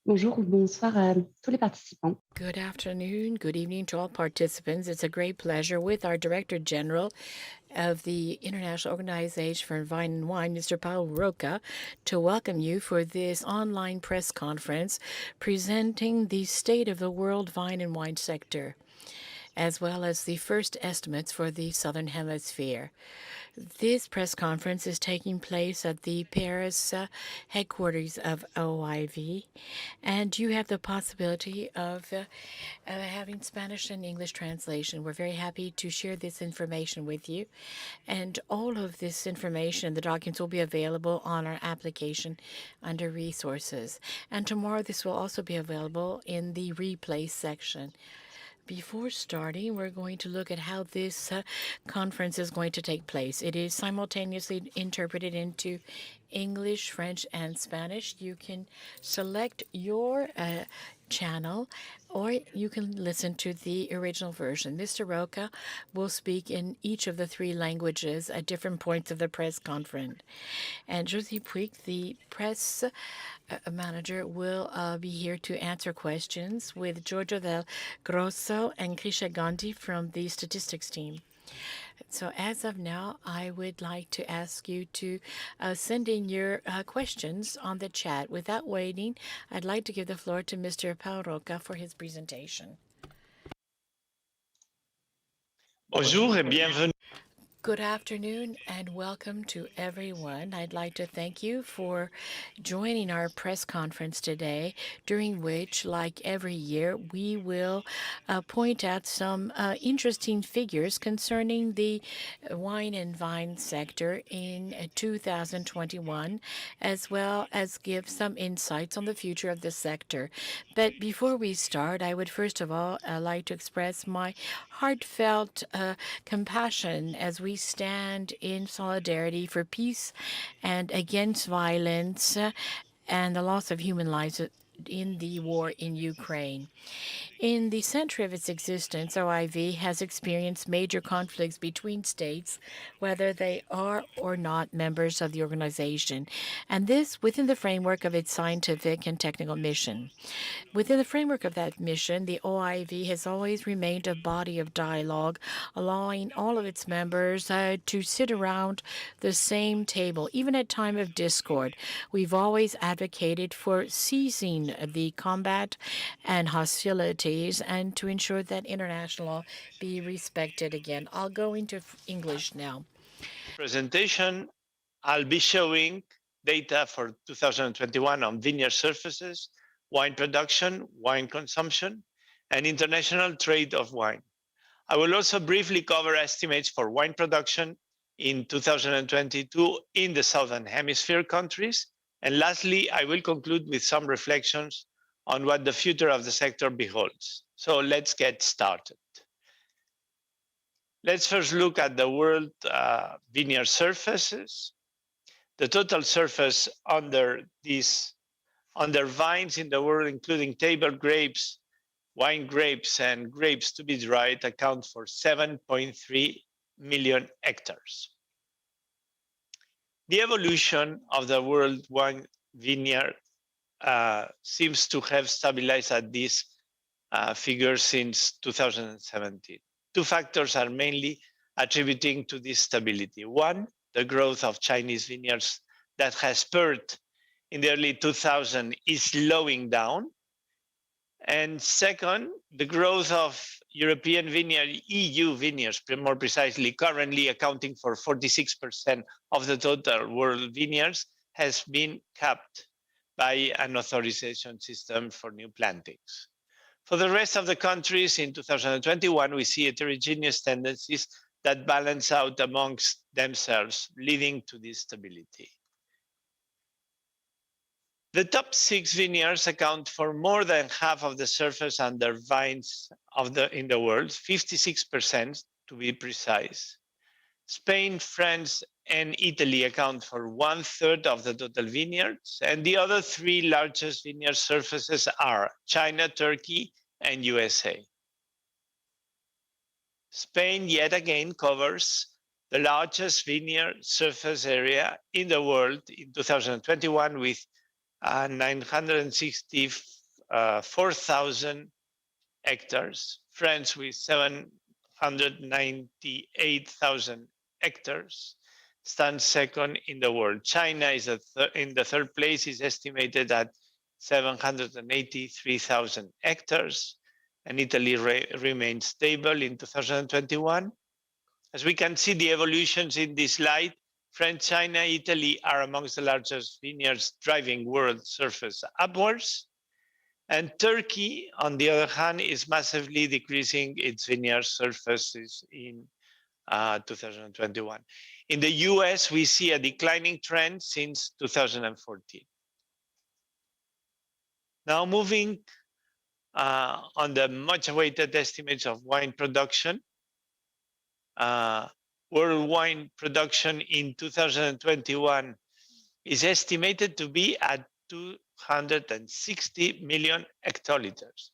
Bonjour ou bonsoir à tous les participants. Good afternoon, good evening to all participants. It's a great pleasure with our Director General of the International Organization for Vine and Wine, Mr. Paul Roca, to welcome you for this online press conference presenting the state of the world vine and wine sector, as well as the first estimates for the Southern Hemisphere. This press conference is taking place at the Paris headquarters of OIV, and you have the possibility of having Spanish and English translation. We're very happy to share this information with you, and all of this information and the documents will be available on our application under Resources. And tomorrow, this will also be available in the Replay section. Before starting, we're going to look at how this conference is going to take place. It is simultaneously interpreted into English, French, and Spanish. You can select your channel, or you can listen to the original version. Mr. Roca will speak in each of the three languages at different points of the press conference. And Josie Puig, the press manager, will be here to answer questions with Giorgio Del Grosso and Krisha Gandhi from the statistics team. So as of now, I would like to ask you to send in your questions on the chat. Without waiting, I'd like to give the floor to Mr. Paul Roca for his presentation. Bonjour et bienvenue. Good afternoon and welcome to everyone. I'd like to thank you for joining our press conference today, during which, like every year, we will point out some interesting figures concerning the wine and vine sector in 2021, as well as give some insights on the future of the sector. But before we start, I would first of all like to express my heartfelt compassion as we stand in solidarity for peace and against violence and the loss of human lives in the war in Ukraine. In the century of its existence, OIV has experienced major conflicts between states, whether they are or not members of the organization, and this within the framework of its scientific and technical mission. Within the framework of that mission, the OIV has always remained a body of dialogue, allowing all of its members to sit around the same table, even at time of discord. We've always advocated for ceasing the combat and hostilities and to ensure that international law be respected again. I'll go into English now. Presentation, I'll be showing data for 2021 on vineyard surfaces, wine production, wine consumption, and international trade of wine. I will also briefly cover estimates for wine production in 2022 in the Southern Hemisphere countries. And lastly, I will conclude with some reflections on what the future of the sector beholds. So let's get started. Let's first look at the world vineyard surfaces. The total surface under vines in the world, including table grapes, wine grapes, and grapes to be dried, account for 7.3 million hectares. The evolution of the world wine vineyard seems to have stabilized at this figure since 2017. Two factors are mainly attributing to this stability. One, the growth of Chinese vineyards that has spurred in the early 2000s is slowing down. And second, the growth of European vineyard, EU vineyards, more precisely, currently accounting for 46% of the total world vineyards, has been capped by an authorization system for new plantings. For the rest of the countries in 2021, we see heterogeneous tendencies that balance out amongst themselves, leading to this stability. The top 6 vineyards account for more than half of the surface under vines in the world, 56% to be precise. Spain, France, and Italy account for 1/3 of the total vineyards, and the other 3 largest vineyard surfaces are China, Turkey, and USA. Spain yet again covers the largest vineyard surface area in the world in 2021 with 964,000 hectares. France with 798,000 hectares stands second in the world. China is in the third place, is estimated at 783,000 hectares, and Italy remains stable in 2021. As we can see the evolutions in this slide, France, China, Italy are amongst the largest vineyards driving world surface upwards. And Turkey, on the other hand, is massively decreasing its vineyard surfaces in 2021. In the US, we see a declining trend since 2014. Now moving on the much awaited estimates of wine production. World wine production in 2021 is estimated to be at 260 million hectoliters,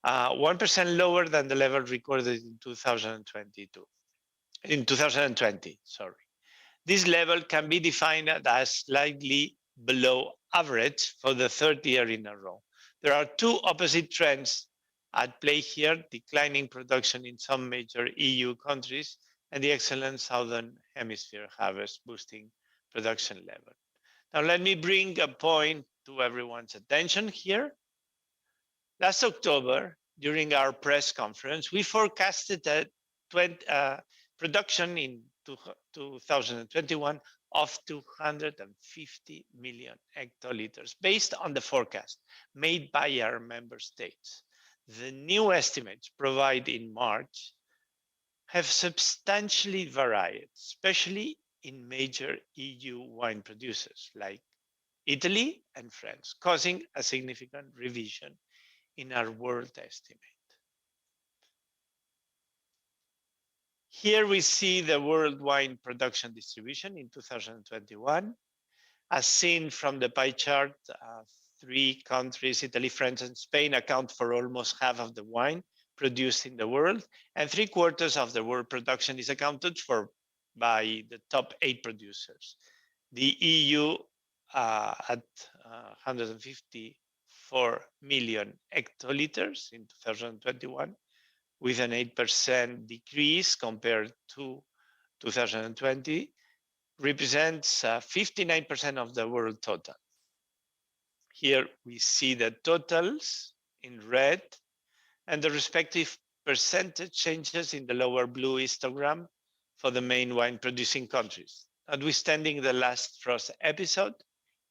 1% lower than the level recorded in 2020, sorry. This level can be defined as slightly below average for the third year in a row. There are two opposite trends at play here: declining production in some major EU countries and the excellent Southern Hemisphere harvest boosting production level. Now, let me bring a point to everyone's attention here. Last October, during our press conference, we forecasted that production in 2021 of 250 million hectoliters based on the forecast made by our member states. The new estimates provided in March have substantially varied, especially in major EU wine producers like Italy and France, causing a significant revision in our world estimate. Here we see the world wine production distribution in 2021. As seen from the pie chart, three countries, Italy, France, and Spain, account for almost half of the wine produced in the world, and 3/4 of the world production is accounted for by the top 8 producers. The EU at 154 million hectoliters in 2021, with an 8% decrease compared to 2020, represents 59% of the world total. Here we see the totals in red and the respective percentage changes in the lower blue histogram for the main wine producing countries. Notwithstanding the last frost episode,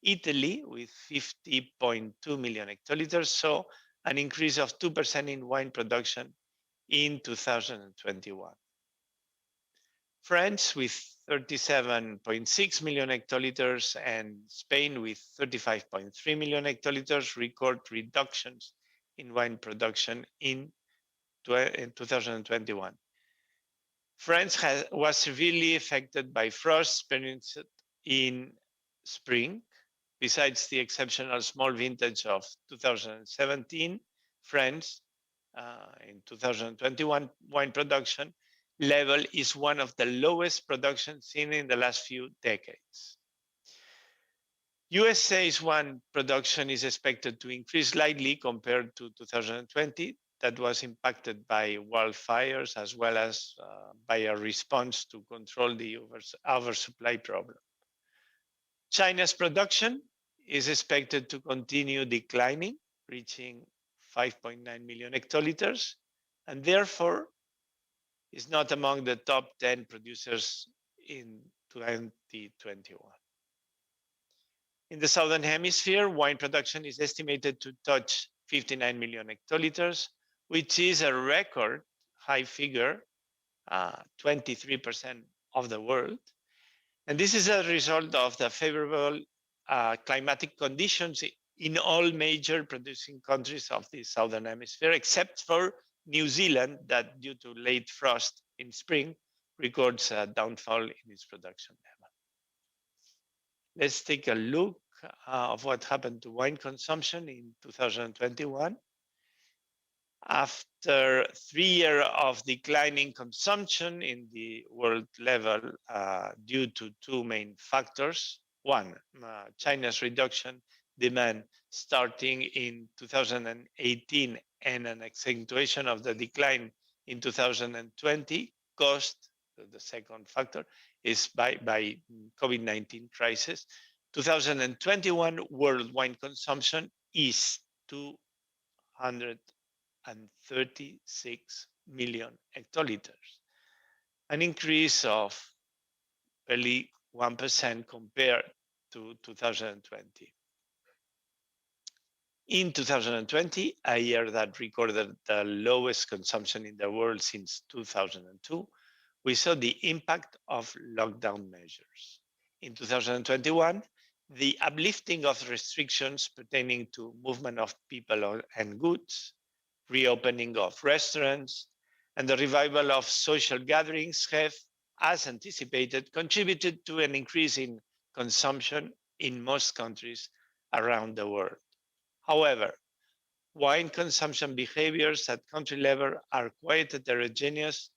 Italy, with 50.2 million hectoliters, saw an increase of 2% in wine production in 2021. France, with 37.6 million hectoliters, and Spain, with 35.3 million hectoliters, record reductions in wine production in 2021. France was severely affected by frost experienced in spring. Besides the exceptional small vintage of 2017, France in 2021 wine production level is one of the lowest production seen in the last few decades. USA's wine production is expected to increase slightly compared to 2020. That was impacted by wildfires as well as by a response to control the oversupply problem. China's production is expected to continue declining, reaching 5.9 million hectoliters, and therefore is not among the top 10 producers in 2021. In the Southern Hemisphere, wine production is estimated to touch 59 million hectoliters, which is a record high figure, 23% of the world. And this is a result of the favorable climatic conditions in all major producing countries of the Southern Hemisphere, except for New Zealand, that due to late frost in spring, records a downfall in its production level. Let's take a look of what happened to wine consumption in 2021. After 3 years of declining consumption in the world level due to two main factors. One, China's reduction demand starting in 2018 and an accentuation of the decline in 2020 caused, the second factor is by COVID-19 crisis. 2021 world wine consumption is 236 million hectoliters, an increase of barely 1% compared to 2020. In 2020, a year that recorded the lowest consumption in the world since 2002, we saw the impact of lockdown measures. In 2021, the uplifting of restrictions pertaining to movement of people and goods, reopening of restaurants, and the revival of social gatherings have, as anticipated, contributed to an increase in consumption in most countries around the world. However, wine consumption behaviors at country level are quite heterogeneous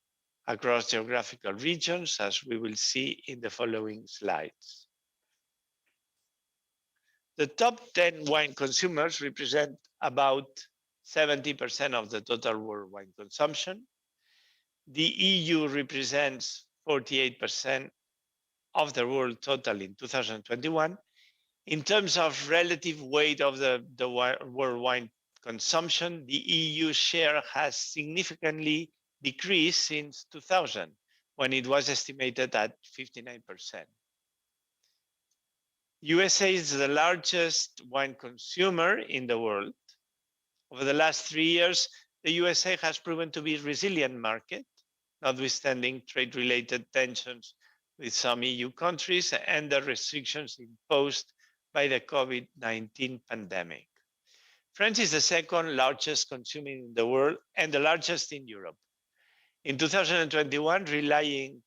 across geographical regions, as we will see in the following slides. The top 10 wine consumers represent about 70% of the total world wine consumption. The EU represents 48% of the world total in 2021. In terms of relative weight of the world wine consumption, the EU share has significantly decreased since 2000, when it was estimated at 59%. USA is the largest wine consumer in the world. Over the last 3 years, the USA has proven to be a resilient market, notwithstanding trade-related tensions with some EU countries and the restrictions imposed by the COVID-19 pandemic. France is the second largest consumer in the world and the largest in Europe. In 2021, relying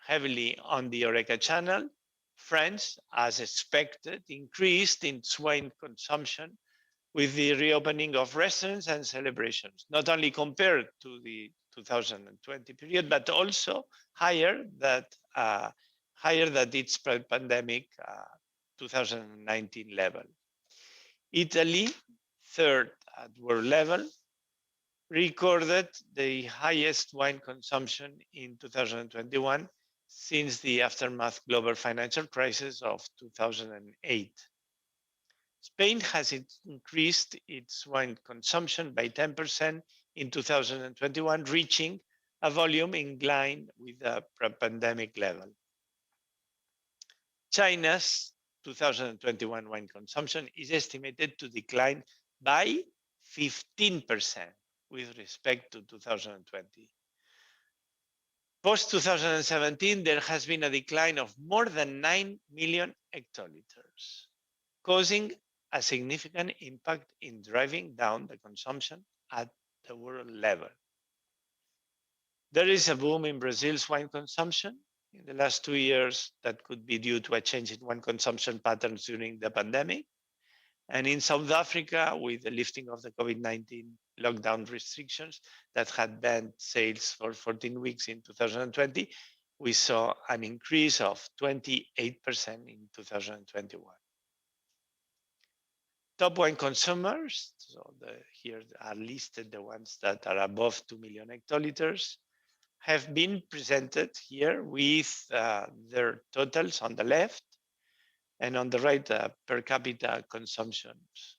heavily on the HoReCa channel, France, as expected, increased its wine consumption with the reopening of restaurants and celebrations, not only compared to the 2020 period, but also higher than its pre-pandemic 2019 level. Italy, third at world level, recorded the highest wine consumption in 2021 since the aftermath global financial crisis of 2008. Spain has increased its wine consumption by 10% in 2021, reaching a volume in line with the pre-pandemic level. China's 2021 wine consumption is estimated to decline by 15% with respect to 2020. Post-2017, there has been a decline of more than 9 million hectoliters, causing a significant impact in driving down the consumption at the world level. There is a boom in Brazil's wine consumption in the last 2 years that could be due to a change in wine consumption patterns during the pandemic. And in South Africa, with the lifting of the COVID-19 lockdown restrictions that had banned sales for 14 weeks in 2020, we saw an increase of 28% in 2021. Top wine consumers, so here are listed the ones that are above 2 million hectoliters, have been presented here with their totals on the left, and on the right, per capita consumptions.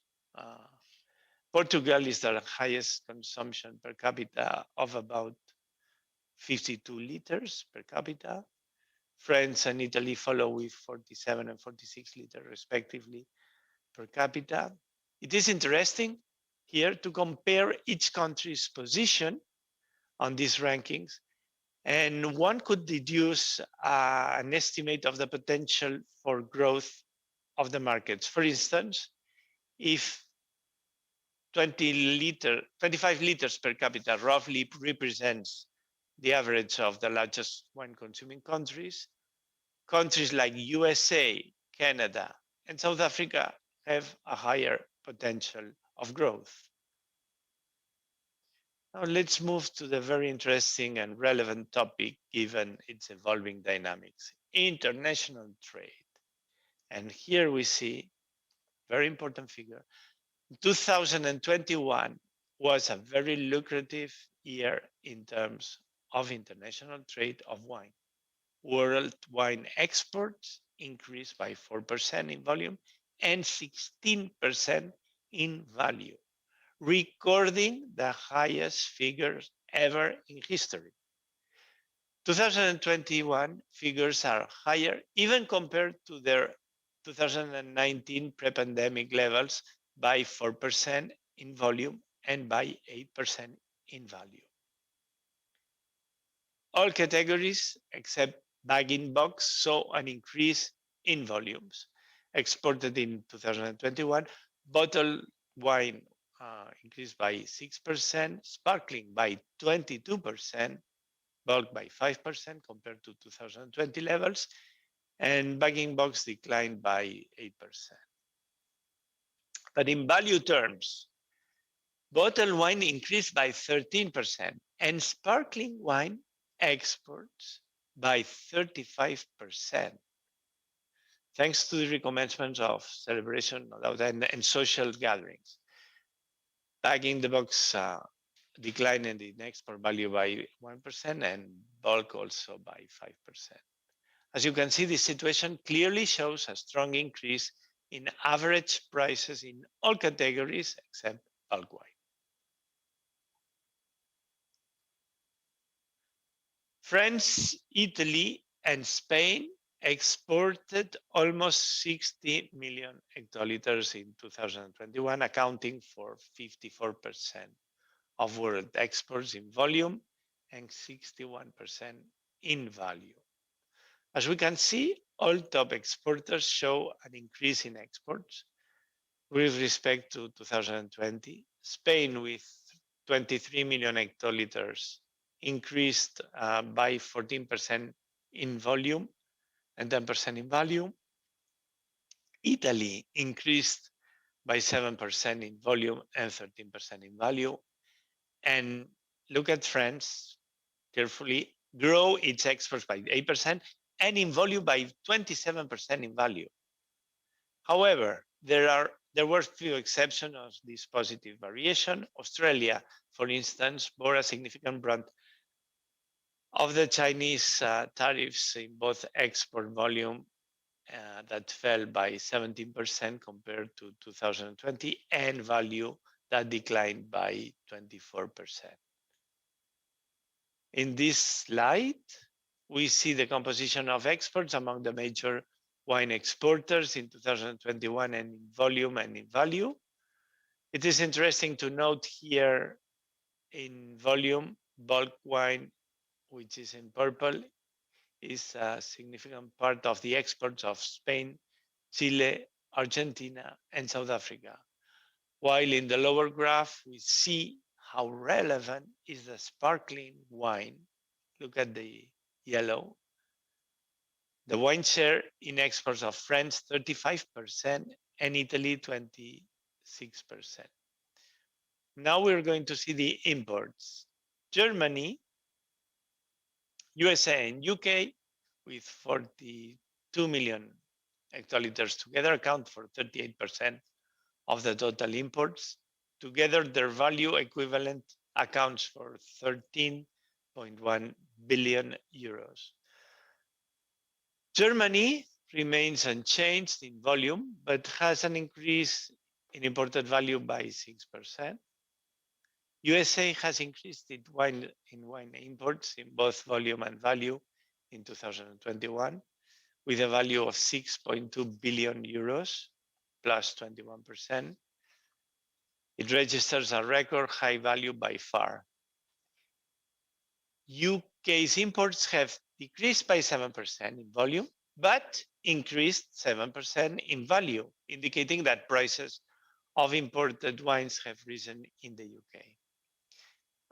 Portugal is the highest consumption per capita of about 52 liters per capita. France and Italy follow with 47 and 46 liters respectively per capita. It is interesting here to compare each country's position on these rankings, and one could deduce an estimate of the potential for growth of the markets. For instance, if 25 liters per capita roughly represents the average of the largest wine consuming countries, countries like USA, Canada, and South Africa have a higher potential of growth. Now let's move to the very interesting and relevant topic given its evolving dynamics, international trade. And here we see very important figure. 2021 was a very lucrative year in terms of international trade of wine. World wine exports increased by 4% in volume and 16% in value, recording the highest figures ever in history. 2021 figures are higher even compared to their 2019 pre-pandemic levels by 4% in volume and by 8% in value. All categories except bag-in-box saw an increase in volumes. Exported in 2021, bottled wine increased by 6%, sparkling by 22%, bulk by 5% compared to 2020 levels, and bag-in-box declined by 8%. But in value terms, bottled wine increased by 13% and sparkling wine exports by 35%, thanks to the recommencement of celebration and social gatherings. Bag-in-box declined in export value by 1% and bulk also by 5%. As you can see, this situation clearly shows a strong increase in average prices in all categories except bulk wine. France, Italy, and Spain exported almost 60 million hectoliters in 2021, accounting for 54% of world exports in volume and 61% in value. As we can see, all top exporters show an increase in exports with respect to 2020. Spain, with 23 million hectoliters, increased by 14% in volume and 10% in value. Italy increased by 7% in volume and 13% in value. And look at France carefully, grow its exports by 8% and in volume by 27% in value. However, there were few exceptions of this positive variation. Australia, for instance, bore a significant brunt of the Chinese tariffs in both export volume that fell by 17% compared to 2020 and value that declined by 24%. In this slide, we see the composition of exports among the major wine exporters in 2021 and in volume and in value. It is interesting to note here in volume, bulk wine, which is in purple, is a significant part of the exports of Spain, Chile, Argentina, and South Africa. While in the lower graph, we see how relevant is the sparkling wine. Look at the yellow. The wine share in exports of France, 35%, and Italy, 26%. Now we're going to see the imports. Germany, USA, and UK, with 42 million hectoliters together, account for 38% of the total imports. Together, their value equivalent accounts for 13.1 billion euros. Germany remains unchanged in volume, but has an increase in imported value by 6%. USA has increased its wine imports in both volume and value in 2021, with a value of 6.2 billion euros, plus 21%. It registers a record high value by far. UK's imports have decreased by 7% in volume, but increased 7% in value, indicating that prices of imported wines have risen in the UK.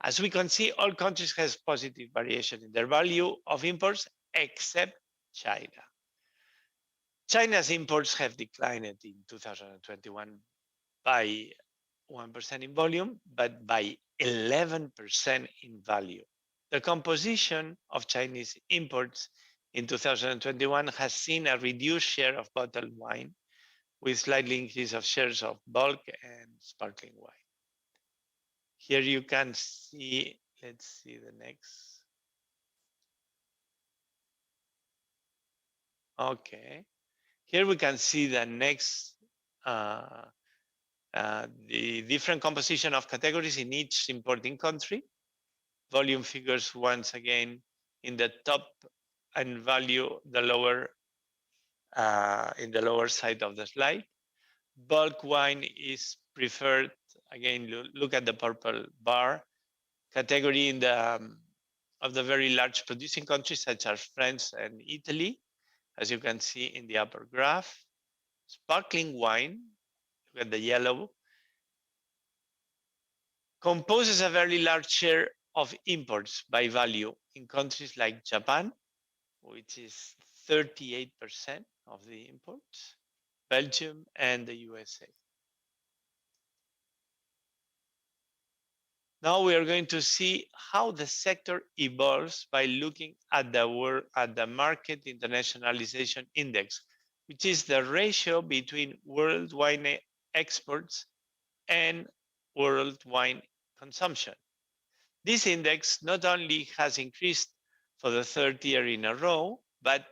As we can see, all countries have positive variation in their value of imports, except China. China's imports have declined in 2021 by 1% in volume, but by 11% in value. The composition of Chinese imports in 2021 has seen a reduced share of bottled wine with slightly increase of shares of bulk and sparkling wine. Here you can see, let's see the next. Okay. Here we can see the next, the different composition of categories in each importing country. Volume figures once again in the top, and value the lower, in the lower side of the slide. Bulk wine is preferred. Again, look at the purple bar. Category in the of the very large producing countries such as France and Italy, as you can see in the upper graph. Sparkling wine, look at the yellow, composes a very large share of imports by value in countries like Japan, which is 38% of the imports, Belgium, and the USA. Now we are going to see how the sector evolves by looking at the market internationalization index, which is the ratio between world wine exports and world wine consumption. This index not only has increased for the third year in a row, but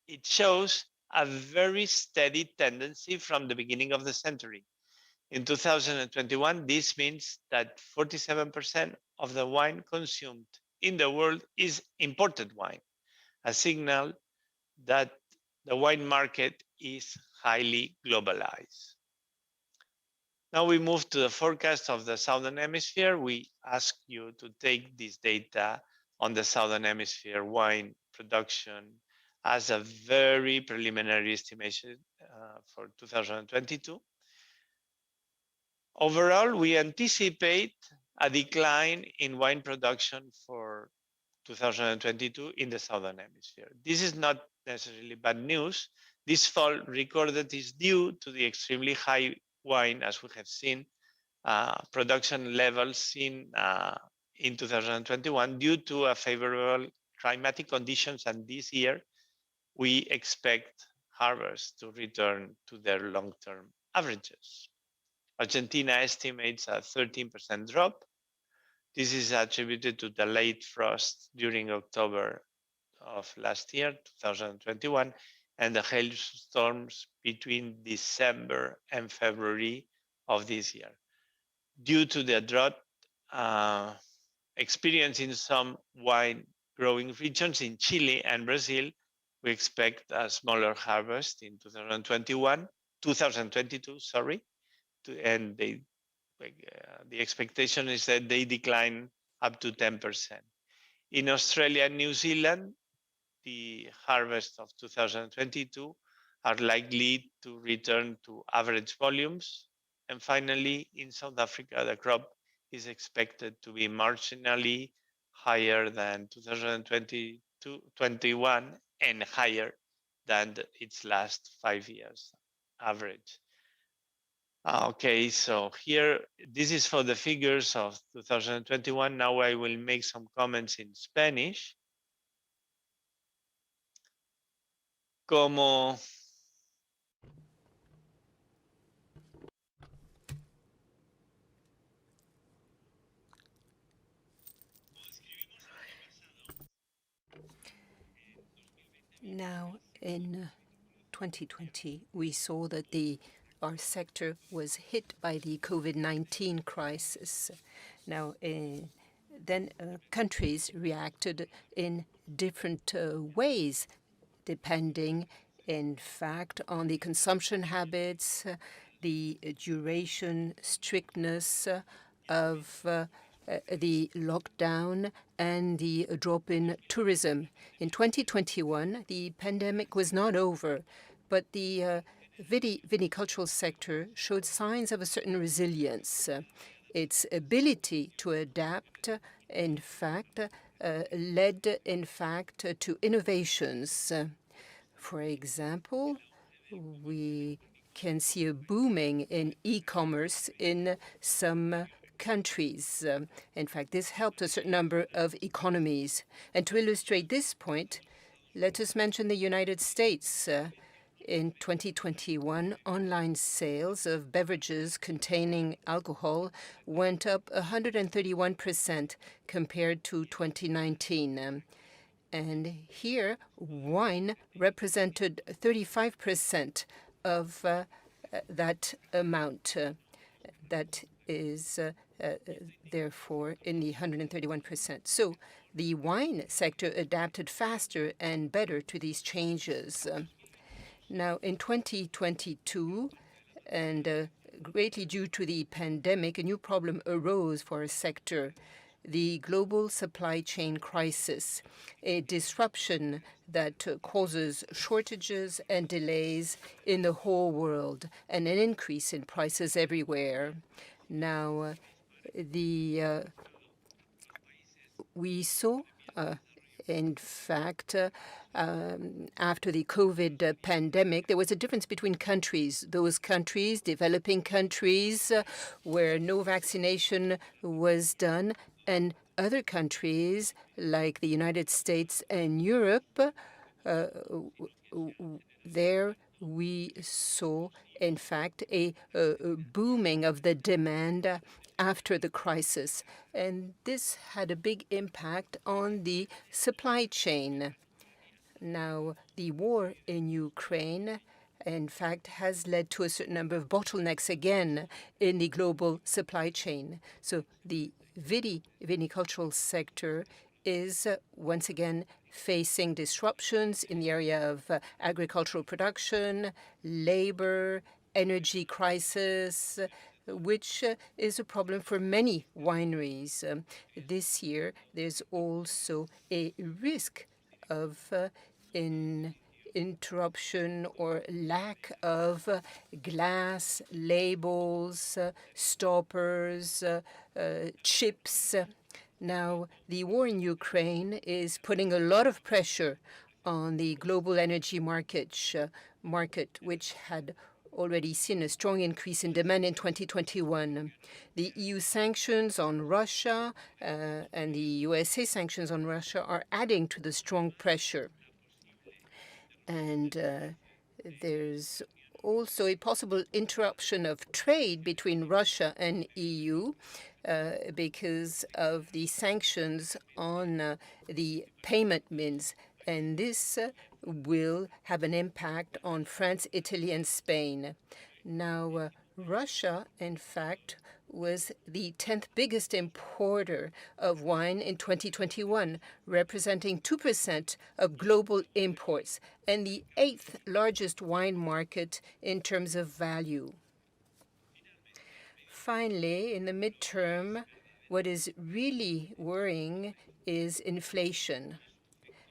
it shows a very steady tendency from the beginning of the century. In 2021, this means that 47% of the wine consumed in the world is imported wine, a signal that the wine market is highly globalized. Now we move to the forecast of the Southern Hemisphere. We ask you to take this data on the Southern Hemisphere wine production as a very preliminary estimation for 2022. Overall, we anticipate a decline in wine production for 2022 in the Southern Hemisphere. This is not necessarily bad news. This fall recorded is due to the extremely high wine, as we have seen, production levels in 2021 due to a favorable climatic conditions, and this year we expect harvests to return to their long-term averages. Argentina estimates a 13% drop. This is attributed to the late frost during October of last year, 2021, and the hailstorms between December and February of this year. Due to the drought experienced in some wine growing regions in Chile and Brazil, we expect a smaller harvest in 2022, sorry. And the expectation is that they decline up to 10%. In Australia and New Zealand, the harvest of 2022 are likely to return to average volumes. And finally, in South Africa, the crop is expected to be marginally higher than 2021 and higher than its last 5 years average. Okay, so here, this is for the figures of 2021. Now I will make some comments in Spanish. Como Now, in 2020, we saw that our sector was hit by the COVID-19 crisis. Now, then countries reacted in different ways, depending, in fact, on the consumption habits, the duration, strictness of the lockdown, and the drop in tourism. In 2021, the pandemic was not over, but the viticultural sector showed signs of a certain resilience. Its ability to adapt, in fact, led, in fact, to innovations. For example, we can see a booming in e-commerce in some countries. In fact, this helped a certain number of economies. And to illustrate this point, let us mention the United States. In 2021, online sales of beverages containing alcohol went up 131% compared to 2019. And here, wine represented 35% of that amount. That is therefore in the 131%. So the wine sector adapted faster and better to these changes. Now, in 2022, and greatly due to the pandemic, a new problem arose for our sector: the global supply chain crisis, a disruption that causes shortages and delays in the whole world, and an increase in prices everywhere. Now, we saw, in fact, after the COVID pandemic, there was a difference between countries. Those countries, developing countries, where no vaccination was done, and other countries like the United States and Europe, there we saw, in fact, a booming of the demand after the crisis. And this had a big impact on the supply chain. Now, the war in Ukraine, in fact, has led to a certain number of bottlenecks again in the global supply chain. So the vitivinicultural sector is once again facing disruptions in the area of agricultural production, labor, energy crisis, which is a problem for many wineries. This year, there's also a risk of interruption or lack of glass labels, stoppers, chips. Now, the war in Ukraine is putting a lot of pressure on the global energy market, which had already seen a strong increase in demand in 2021. The EU sanctions on Russia and the USA sanctions on Russia are adding to the strong pressure. And there's also a possible interruption of trade between Russia and EU because of the sanctions on the payment means. And this will have an impact on France, Italy, and Spain. Now, Russia, in fact, was the 10th biggest importer of wine in 2021, representing 2% of global imports, and the 8th largest wine market in terms of value. Finally, in the midterm, what is really worrying is inflation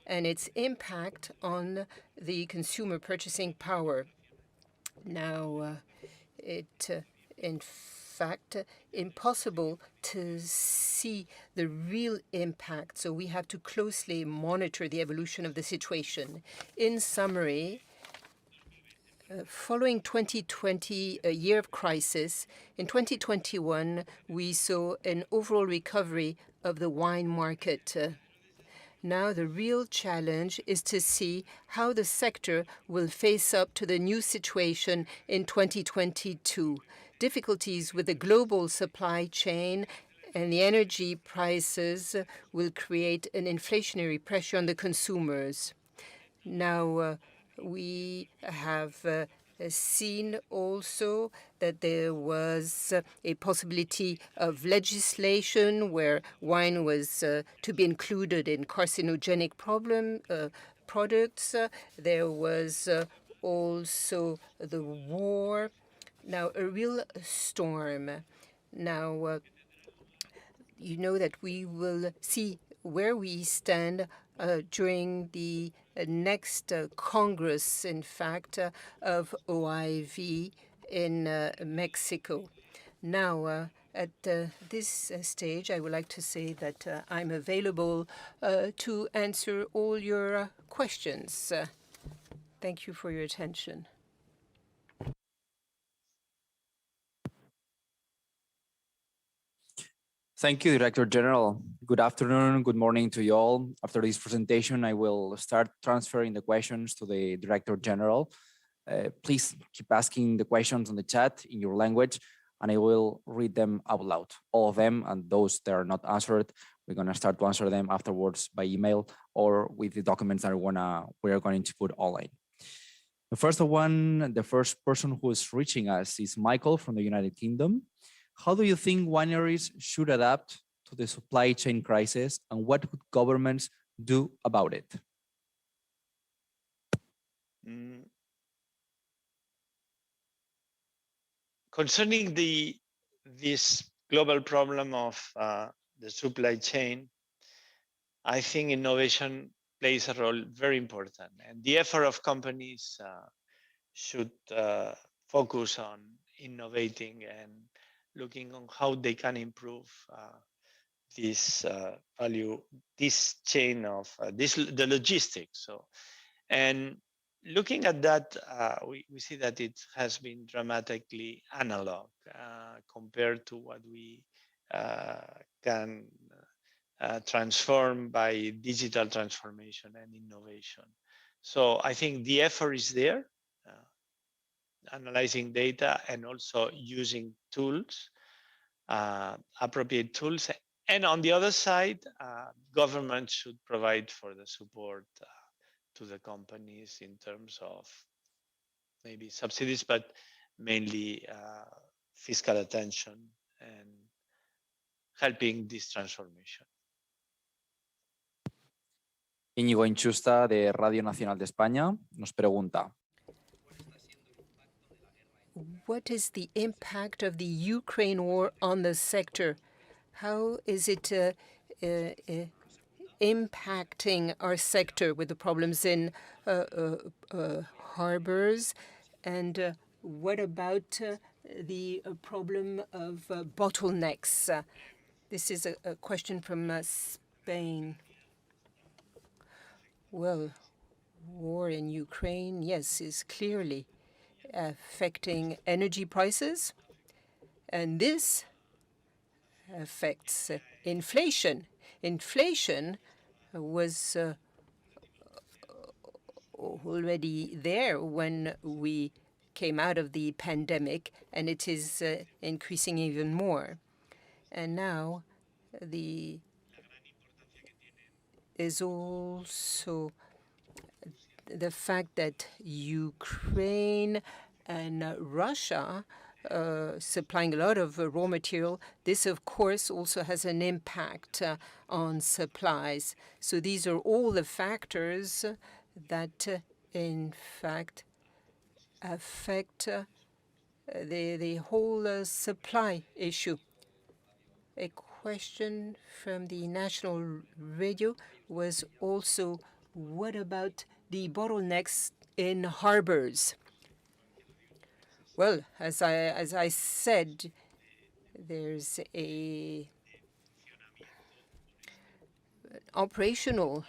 and its impact on the consumer purchasing power. Now, in fact, impossible to see the real impact, so we have to closely monitor the evolution of the situation. In summary, following 2020, a year of crisis, in 2021, we saw an overall recovery of the wine market. Now the real challenge is to see how the sector will face up to the new situation in 2022. Difficulties with the global supply chain and the energy prices will create an inflationary pressure on the consumers. Now, we have seen also that there was a possibility of legislation where wine was to be included in carcinogenic products. There was also the war. Now, a real storm. Now, you know that we will see where we stand during the next Congress, in fact, of OIV in Mexico. Now, at this stage, I would like to say that I'm available to answer all your questions. Thank you for your attention. Thank you, Director General. Good afternoon, good morning to you all. After this presentation, I will start transferring the questions to the Director General. Please keep asking the questions on the chat in your language, and I will read them out loud, all of them, and those that are not answered, we're going to start to answer them afterwards by email or with the documents that we are going to put online. The first person who is reaching us is Michael from the United Kingdom. How do you think wineries should adapt to the supply chain crisis, and what could governments do about it? Concerning this global problem of the supply chain, I think innovation plays a role very important, and the effort of companies should focus on innovating and looking on how they can improve this value, this chain of the logistics. So, and looking at that, we see that it has been dramatically analog compared to what we can transform by digital transformation and innovation. So I think the effort is there, analyzing data and also using tools, appropriate tools. And on the other side, government should provide for the support to the companies in terms of maybe subsidies, but mainly fiscal attention and helping this transformation. Íñigo Inchusta, de Radio Nacional de España, nos pregunta: what is the impact of the Ukraine war on the sector? How is it impacting our sector with the problems in harbors? And what about the problem of bottlenecks? This is a question from Spain. Well, war in Ukraine, yes, is clearly affecting energy prices, and this affects inflation. Inflation was already there when we came out of the pandemic, and it is increasing even more. And now is also the fact that Ukraine and Russia supplying a lot of raw material. This, of course, also has an impact on supplies. So these are all the factors that, in fact, affect the whole supply issue. A question from the national radio was also, what about the bottlenecks in harbors? Well, as I said, there's an operational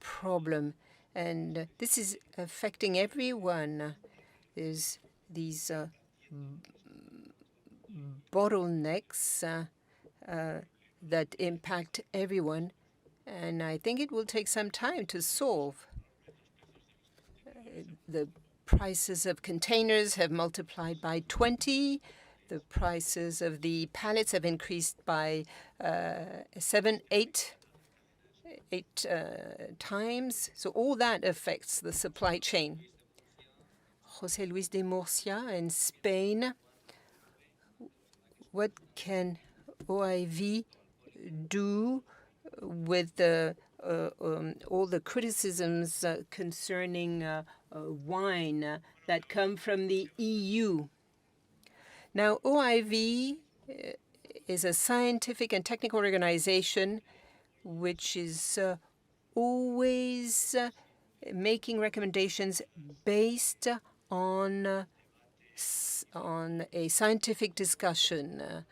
problem, and this is affecting everyone. There's these bottlenecks that impact everyone, and I think it will take some time to solve. The prices of containers have multiplied by 20. The prices of the pallets have increased by 8 times. So all that affects the supply chain. José Luis de Murcia in Spain. What can OIV do with all the criticisms concerning wine that come from the EU? Now, OIV is a scientific and technical organization which is always making recommendations based on a scientific discussion,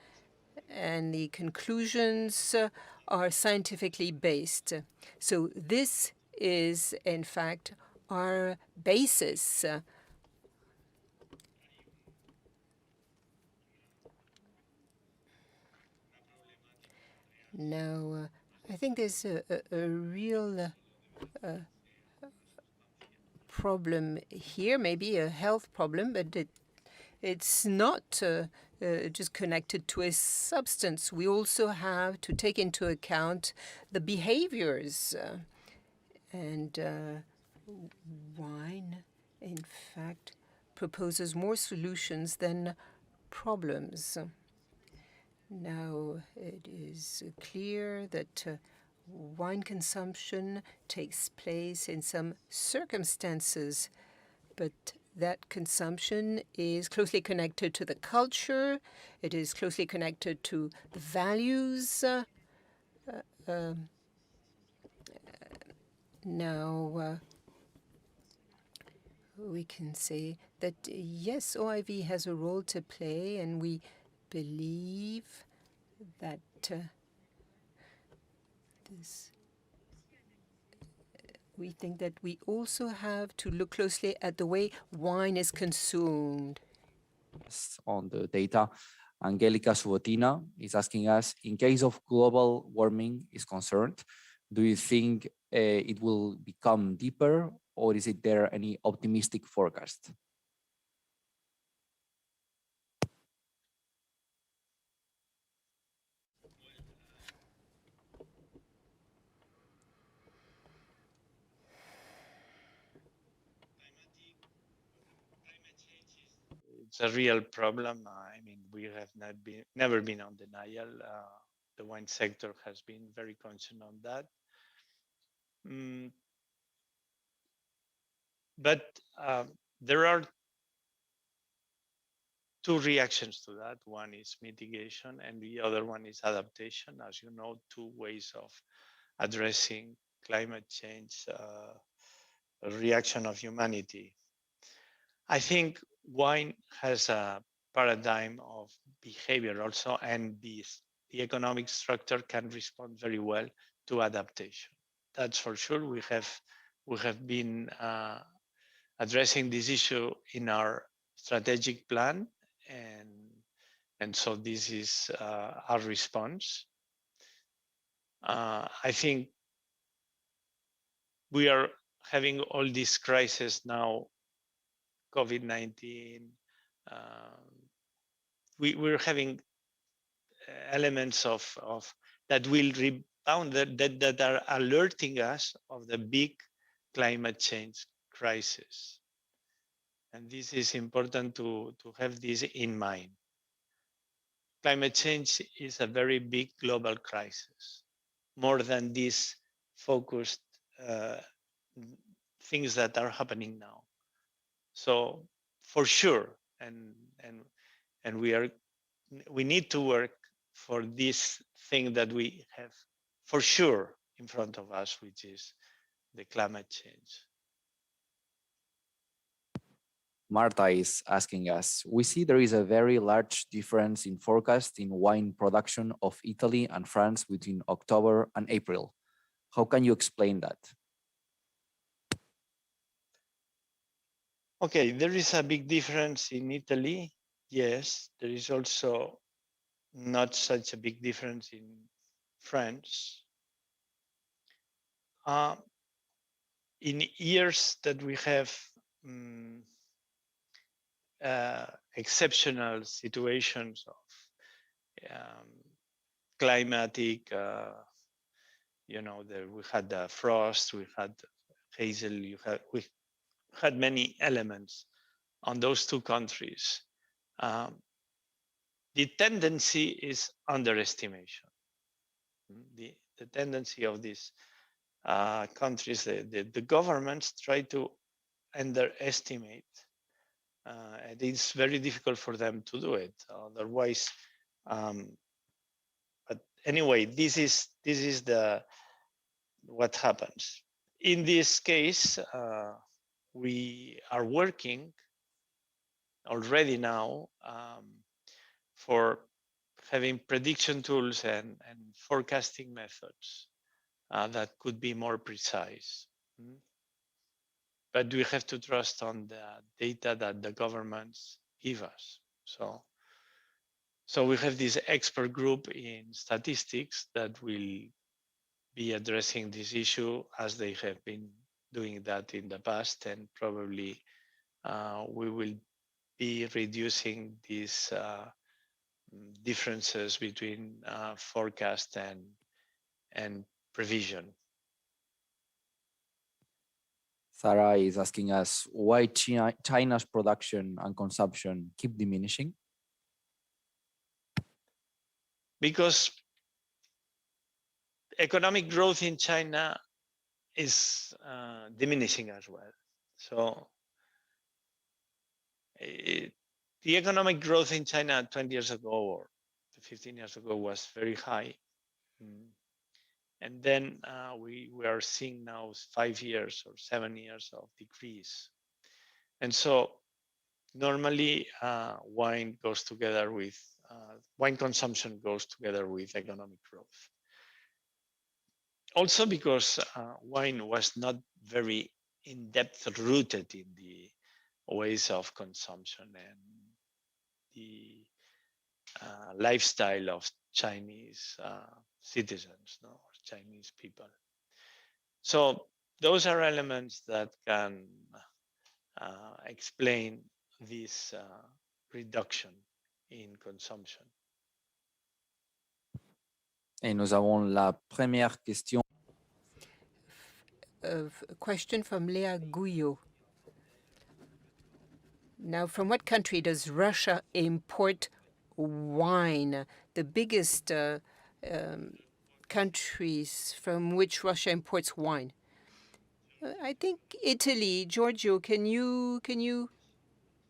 and the conclusions are scientifically based. So this is, in fact, our basis. Now, I think there's a real problem here, maybe a health problem, but it's not just connected to a substance. We also have to take into account the behaviors. And wine, in fact, proposes more solutions than problems. Now, it is clear that wine consumption takes place in some circumstances, but that consumption is closely connected to the culture. It is closely connected to the values. Now, we can say that, yes, OIV has a role to play, and we believe that we think that we also have to look closely at the way wine is consumed. On the data, Angelica Subotina is asking us, in case of global warming is concerned, do you think it will become deeper, or is it there any optimistic forecast? It's a real problem. I mean, we have never been on denial. The wine sector has been very concerned on that. But there are two reactions to that. One is mitigation, and the other one is adaptation. As you know, two ways of addressing climate change, reaction of humanity. I think wine has a paradigm of behavior also, and the economic structure can respond very well to adaptation. That's for sure. We have been addressing this issue in our strategic plan, and so this is our response. I think we are having all these crises now, COVID-19. We're having elements of that will rebound, that are alerting us of the big climate change crisis. And this is important to have this in mind. Climate change is a very big global crisis, more than these focused things that are happening now. So for sure, and we need to work for this thing that we have for sure in front of us, which is the climate change. Marta is asking us, we see there is a very large difference in forecast in wine production of Italy and France between October and April. How can you explain that? Okay, there is a big difference in Italy. Yes, there is also not such a big difference in France. In years that we have exceptional situations of climatic, we had the frost, we had hazel, we had many elements on those two countries. The tendency is underestimation. The tendency of these countries, the governments try to underestimate. And it's very difficult for them to do it. Otherwise, but anyway, this is what happens. In this case, we are working already now for having prediction tools and forecasting methods that could be more precise. But we have to trust on the data that the governments give us. So we have this expert group in statistics that will be addressing this issue as they have been doing that in the past, and probably we will be reducing these differences between forecast and prevision. Sarah is asking us why China's production and consumption keep diminishing. Because economic growth in China is diminishing as well. So the economic growth in China 20 years ago or 15 years ago was very high. And then we are seeing now 5 years or 7 years of decrease. And so normally wine goes together with, wine consumption goes together with economic growth. Also because wine was not very in-depth rooted in the ways of consumption and the lifestyle of Chinese citizens, no, Chinese people. So those are elements that can explain this reduction in consumption. Et nous avons la première question. A question from Léa Gouillot. Now, from what country does Russia import wine? The biggest countries from which Russia imports wine. I think Italy. Giorgio, can you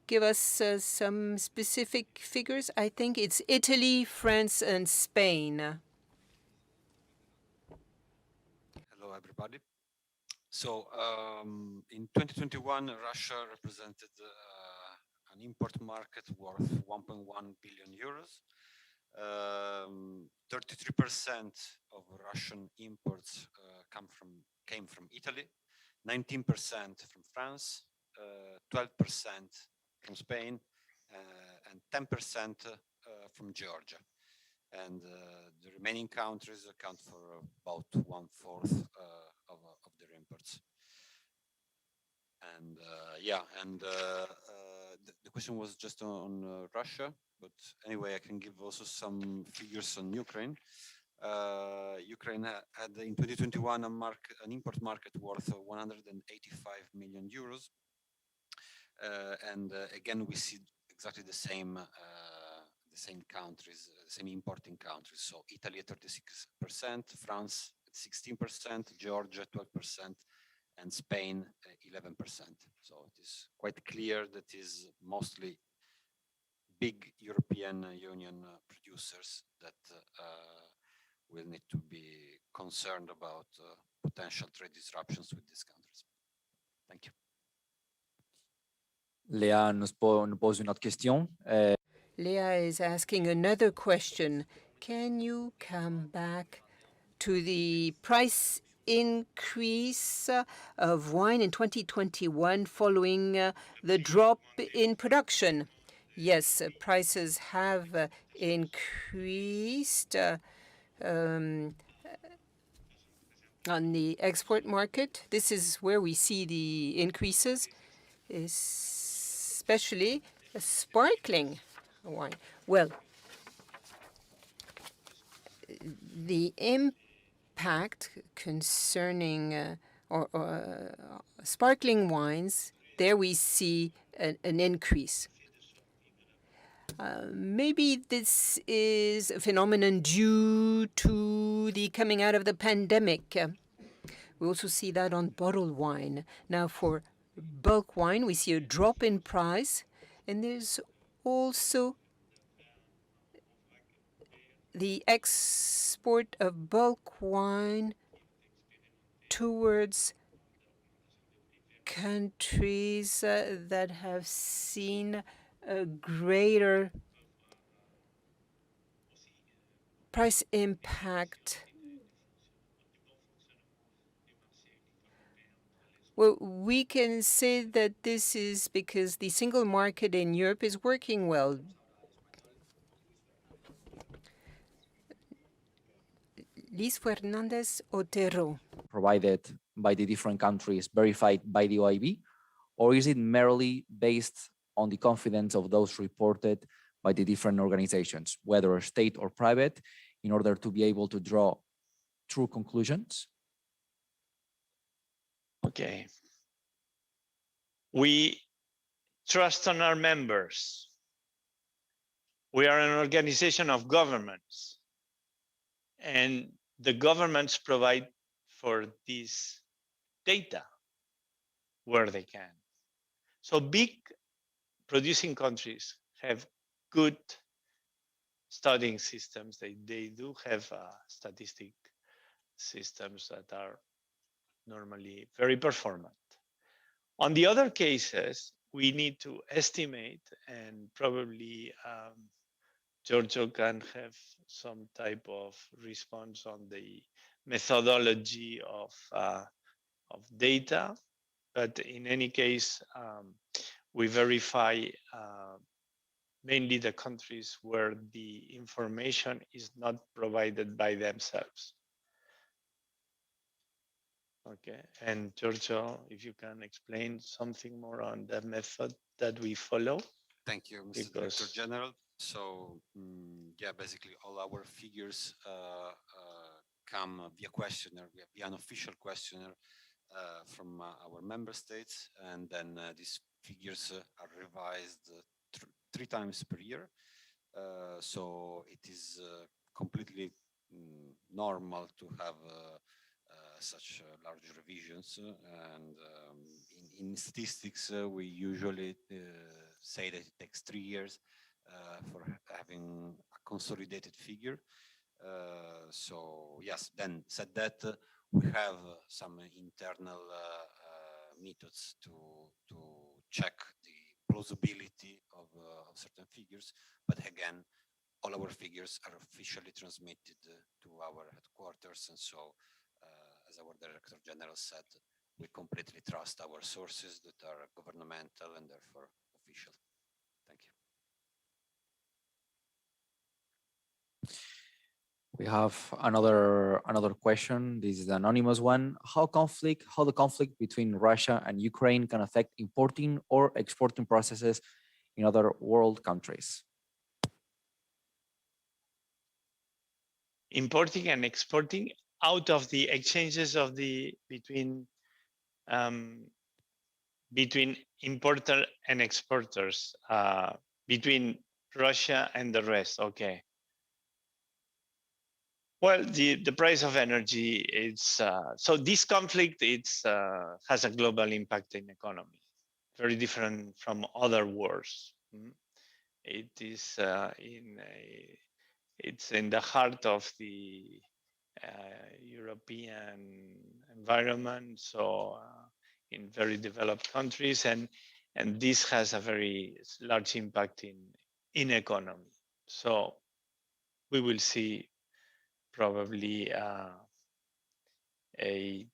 give us some specific figures? I think it's Italy, France, and Spain. Hello, everybody. So in 2021, Russia represented an import market worth 1.1 billion euros. 33% of Russian imports came from Italy, 19% from France, 12% from Spain, and 10% from Georgia. And the remaining countries account for about 1/4 of their imports. And the question was just on Russia, but anyway, I can give also some figures on Ukraine. Ukraine had in 2021 an import market worth 185 million euros. And again, we see exactly the same countries, the same importing countries. So Italy at 36%, France at 16%, Georgia 12%, and Spain 11%. So it is quite clear that is mostly big European Union producers that will need to be concerned about potential trade disruptions with these countries. Thank you. Léa nous pose une autre question. Leah is asking another question. Can you come back to the price increase of wine in 2021 following the drop in production? Yes, prices have increased on the export market. This is where we see the increases, especially sparkling wine. Well, the impact concerning sparkling wines, there we see an increase. Maybe this is a phenomenon due to the coming out of the pandemic. We also see that on bottled wine. Now, for bulk wine, we see a drop in price, and there's also the export of bulk wine towards countries that have seen a greater price impact. Well, we can say that this is because the single market in Europe is working well. Luis Fernandez Otero. Provided by the different countries verified by the OIV, or is it merely based on the confidence of those reported by the different organizations, whether state or private, in order to be able to draw true conclusions? Okay. We trust on our members. We are an organization of governments, and the governments provide for this data where they can. So big producing countries have good studying systems. They do have statistic systems that are normally very performant. On the other cases, we need to estimate, and probably Giorgio can have some type of response on the methodology of data. But in any case, we verify mainly the countries where the information is not provided by themselves. Okay, and Giorgio, if you can explain something more on the method that we follow. Thank you, Mr. Director General. So, yeah, basically all our figures come via questionnaire. We have the unofficial questionnaire from our member states, and then these figures are revised 3 times per year. So it is completely normal to have such large revisions, and in statistics we usually say that it takes 3 years for having a consolidated figure. So yes, then said that, we have some internal methods to check the plausibility of certain figures, but again, all our figures are officially transmitted to our headquarters, and so as our Director General said, we completely trust our sources that are governmental and therefore official. Thank you. We have another question. This is an anonymous one. How the conflict between Russia and Ukraine can affect importing or exporting processes in other world countries? Importing and exporting out of the exchanges of between importer and exporters, between Russia and the rest. Okay. Well, the price of energy is so this conflict has a global impact in economy, very different from other wars. It is it's in the heart of the European environment, so in very developed countries, and this has a very large impact in economy. So we will see probably a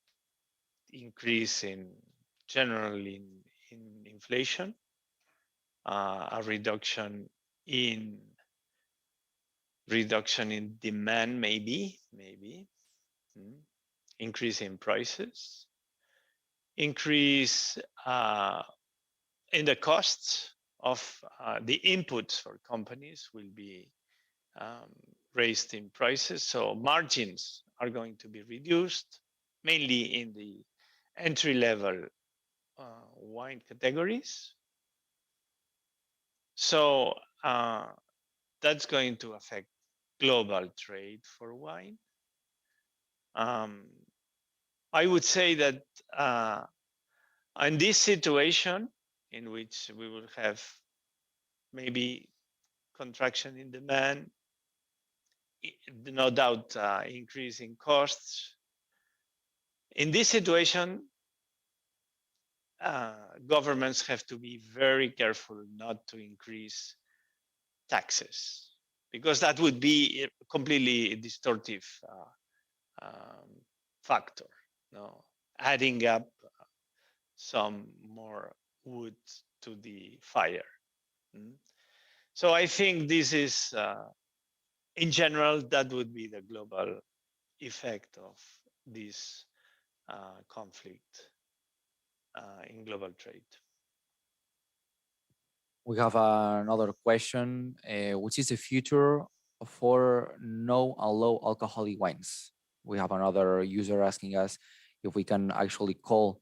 increase in inflation, a reduction in demand, maybe increase in prices, increase in the costs of the inputs for companies will be raised in prices, so margins are going to be reduced, mainly in the entry-level wine categories. So that's going to affect global trade for wine. I would say that in this situation, in which we will have maybe contraction in demand, no doubt increase in costs. In this situation, governments have to be very careful not to increase taxes, because that would be a completely distortive factor, adding up some more wood to the fire. So I think this is, in general, that would be the global effect of this conflict in global trade. We have another question, which is the future for no and low alcoholic wines? We have another user asking us if we can actually call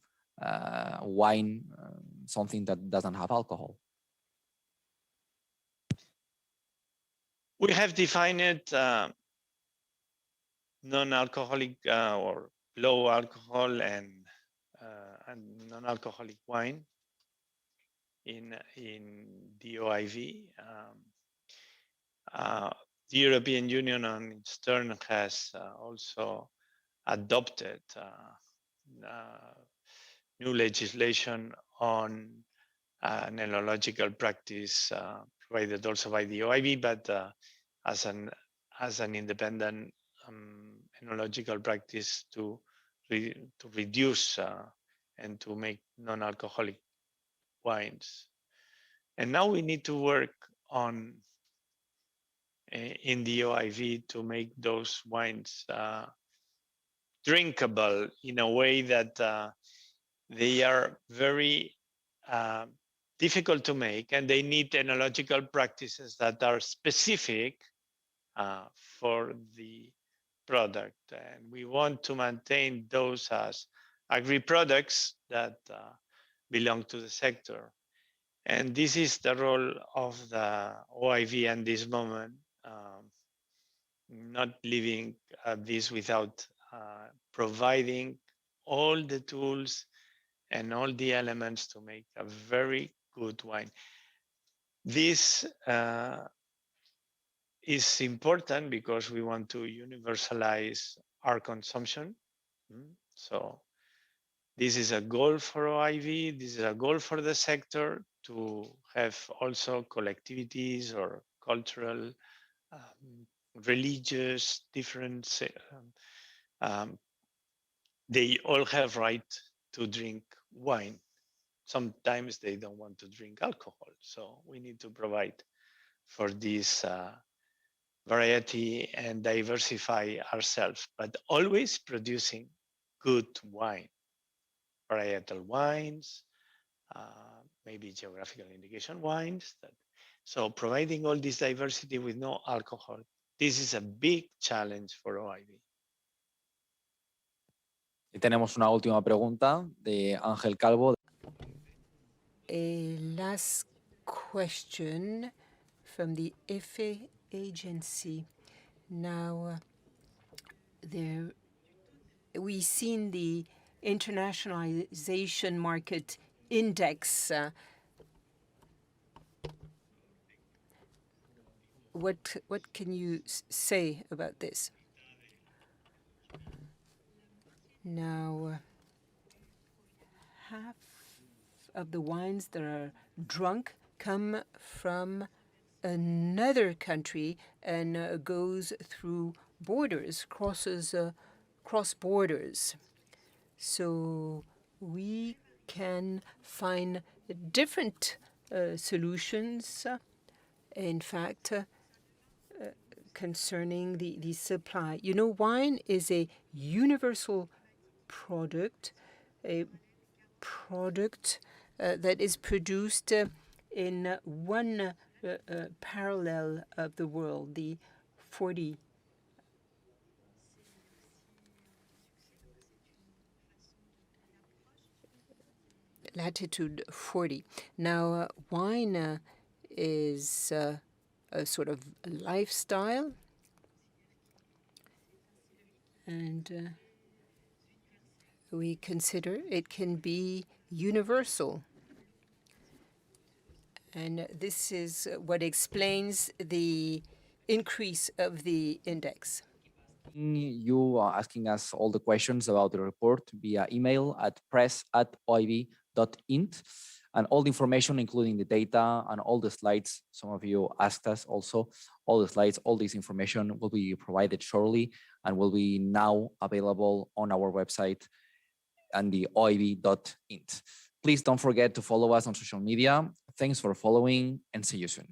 wine something that doesn't have alcohol. We have defined it non-alcoholic or low alcohol and non-alcoholic wine in the OIV. The European Union on its turn has also adopted new legislation on enological practice provided also by the OIV, but as an independent enological practice to reduce and to make non-alcoholic wines. And now we need to work on in the OIV to make those wines drinkable in a way that they are very difficult to make, and they need enological practices that are specific for the product. And we want to maintain those as agri-products that belong to the sector. And this is the role of the OIV at this moment, not leaving this without providing all the tools and all the elements to make a very good wine. This is important because we want to universalize our consumption. So this is a goal for OIV, this is a goal for the sector to have also collectivities or cultural, religious, different, they all have right to drink wine. Sometimes they don't want to drink alcohol. So we need to provide for this variety and diversify ourselves, but always producing good wine, varietal wines, maybe geographical indication wines. So providing all this diversity with no alcohol, this is a big challenge for OIV. Y tenemos una última pregunta de Ángel Calvo. A last question from the EFE agency. Now, we've seen the internationalization market index. What can you say about this? Now, half of the wines that are drunk come from another country and goes through borders, cross borders. So we can find different solutions, in fact, concerning the supply. You know, wine is a universal product, a product that is produced in one parallel of the world, the 40. Latitude 40. Now, wine is a sort of lifestyle, and we consider it can be universal. And this is what explains the increase of the index. You are asking us all the questions about the report via email at press@oiv.int, and all the information, including the data and all the slides. Some of you asked us also, all the slides, all this information will be provided shortly and will be now available on our website and the oiv.int. Please don't forget to follow us on social media. Thanks for following and see you soon.